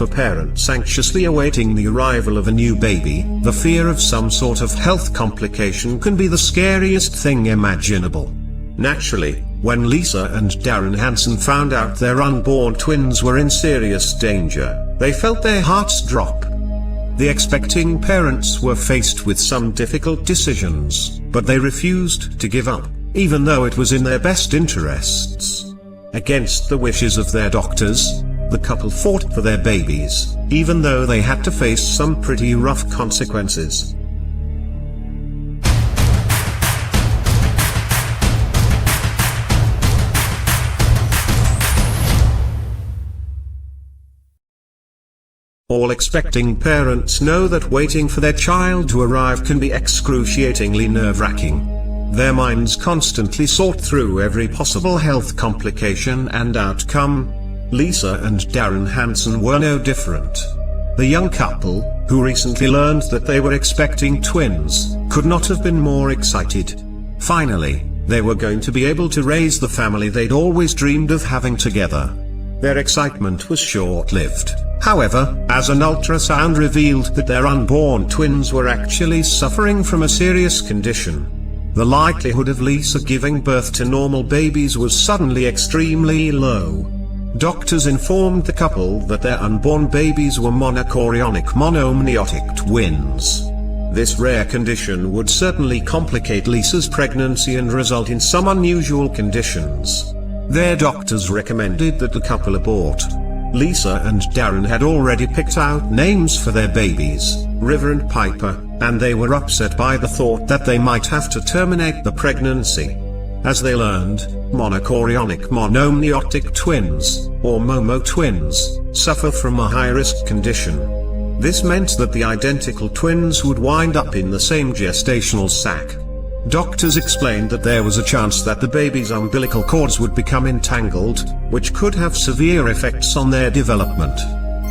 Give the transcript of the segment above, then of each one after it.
For parents anxiously awaiting the arrival of a new baby, the fear of some sort of health complication can be the scariest thing imaginable. Naturally, when Lisa and Darren Hansen found out their unborn twins were in serious danger, they felt their hearts drop. The expecting parents were faced with some difficult decisions, but they refused to give up, even though it was in their best interests. Against the wishes of their doctors, the couple fought for their babies, even though they had to face some pretty rough consequences. All expecting parents know that waiting for their child to arrive can be excruciatingly nerve-wracking. Their minds constantly sort through every possible health complication and outcome. Lisa and Darren Hansen were no different. The young couple, who recently learned that they were expecting twins, could not have been more excited. Finally, they were going to be able to raise the family they'd always dreamed of having together. Their excitement was short-lived, however, as an ultrasound revealed that their unborn twins were actually suffering from a serious condition. The likelihood of Lisa giving birth to normal babies was suddenly extremely low. Doctors informed the couple that their unborn babies were monochorionic monoamniotic twins. This rare condition would certainly complicate Lisa's pregnancy and result in some unusual conditions. Their doctors recommended that the couple abort. Lisa and Darren had already picked out names for their babies, River and Piper, and they were upset by the thought that they might have to terminate the pregnancy. As they learned, monochorionic monoamniotic twins, or Momo twins, suffer from a high-risk condition. This meant that the identical twins would wind up in the same gestational sac. Doctors explained that there was a chance that the baby's umbilical cords would become entangled, which could have severe effects on their development.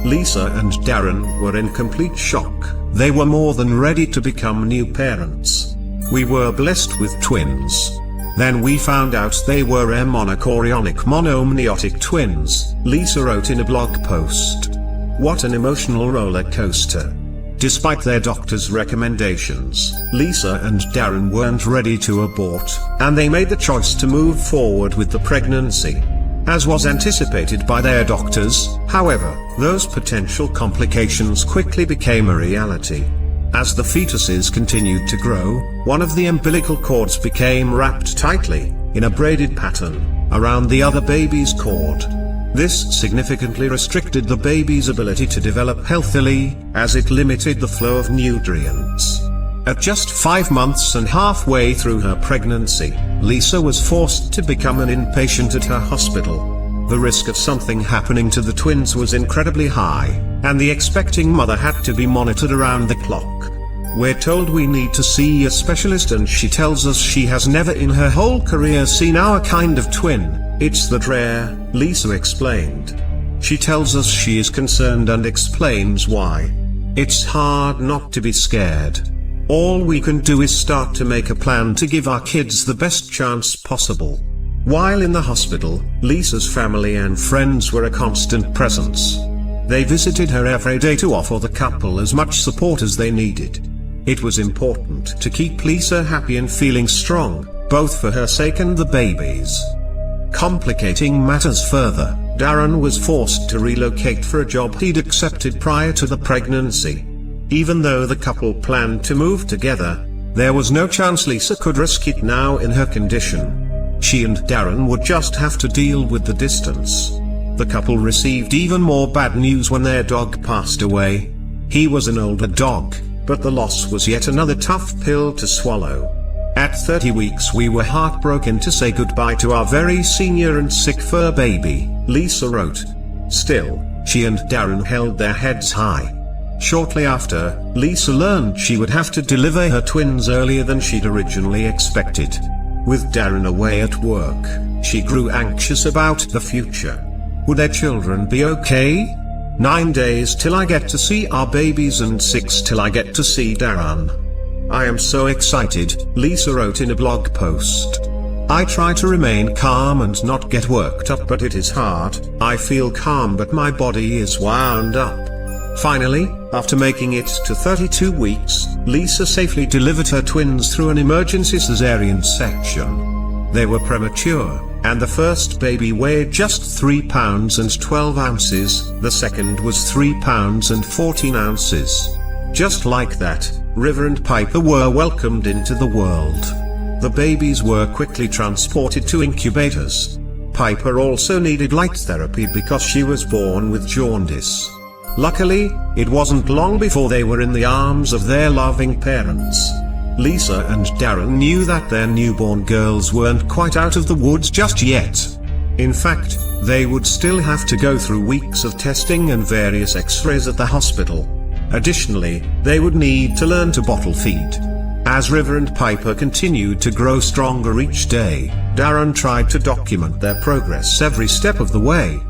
Lisa and Darren were in complete shock. They were more than ready to become new parents. "We were blessed with twins. Then we found out they were monochorionic monoamniotic twins," Lisa wrote in a blog post. What an emotional roller coaster. Despite their doctor's recommendations, Lisa and Darren weren't ready to abort, and they made the choice to move forward with the pregnancy. As was anticipated by their doctors, however, those potential complications quickly became a reality. As the fetuses continued to grow, one of the umbilical cords became wrapped tightly, in a braided pattern, around the other baby's cord. This significantly restricted the baby's ability to develop healthily, as it limited the flow of nutrients. At just 5 months and halfway through her pregnancy, Lisa was forced to become an inpatient at her hospital. The risk of something happening to the twins was incredibly high, and the expecting mother had to be monitored around the clock. "We're told we need to see a specialist, and she tells us she has never in her whole career seen our kind of twin. It's that rare," Lisa explained. She tells us she is concerned and explains why. "It's hard not to be scared. All we can do is start to make a plan to give our kids the best chance possible." While in the hospital, Lisa's family and friends were a constant presence. They visited her every day to offer the couple as much support as they needed. It was important to keep Lisa happy and feeling strong, both for her sake and the babies. Complicating matters further, Darren was forced to relocate for a job he'd accepted prior to the pregnancy. Even though the couple planned to move together, there was no chance Lisa could risk it now in her condition. She and Darren would just have to deal with the distance. The couple received even more bad news when their dog passed away. He was an older dog, but the loss was yet another tough pill to swallow. At 30 weeks we were heartbroken to say goodbye to our very senior and sick fur baby, Lisa wrote. Still, she and Darren held their heads high. Shortly after, Lisa learned she would have to deliver her twins earlier than she'd originally expected. With Darren away at work, she grew anxious about the future. Would their children be okay? 9 days till I get to see our babies and 6 till I get to see Darren. I am so excited, Lisa wrote in a blog post. I try to remain calm and not get worked up, but it is hard. I feel calm but my body is wound up. Finally, after making it to 32 weeks, Lisa safely delivered her twins through an emergency cesarean section. They were premature, and the first baby weighed just 3 pounds and 12 ounces, the second was 3 pounds and 14 ounces. Just like that, River and Piper were welcomed into the world. The babies were quickly transported to incubators. Piper also needed light therapy because she was born with jaundice. Luckily, it wasn't long before they were in the arms of their loving parents. Lisa and Darren knew that their newborn girls weren't quite out of the woods just yet. In fact, they would still have to go through weeks of testing and various x-rays at the hospital. Additionally, they would need to learn to bottle feed. As River and Piper continued to grow stronger each day, Darren tried to document their progress every step of the way.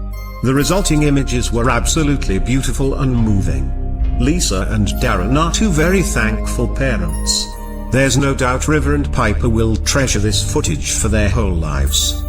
The resulting images were absolutely beautiful and moving. Lisa and Darren are two very thankful parents. There's no doubt River and Piper will treasure this footage for their whole lives.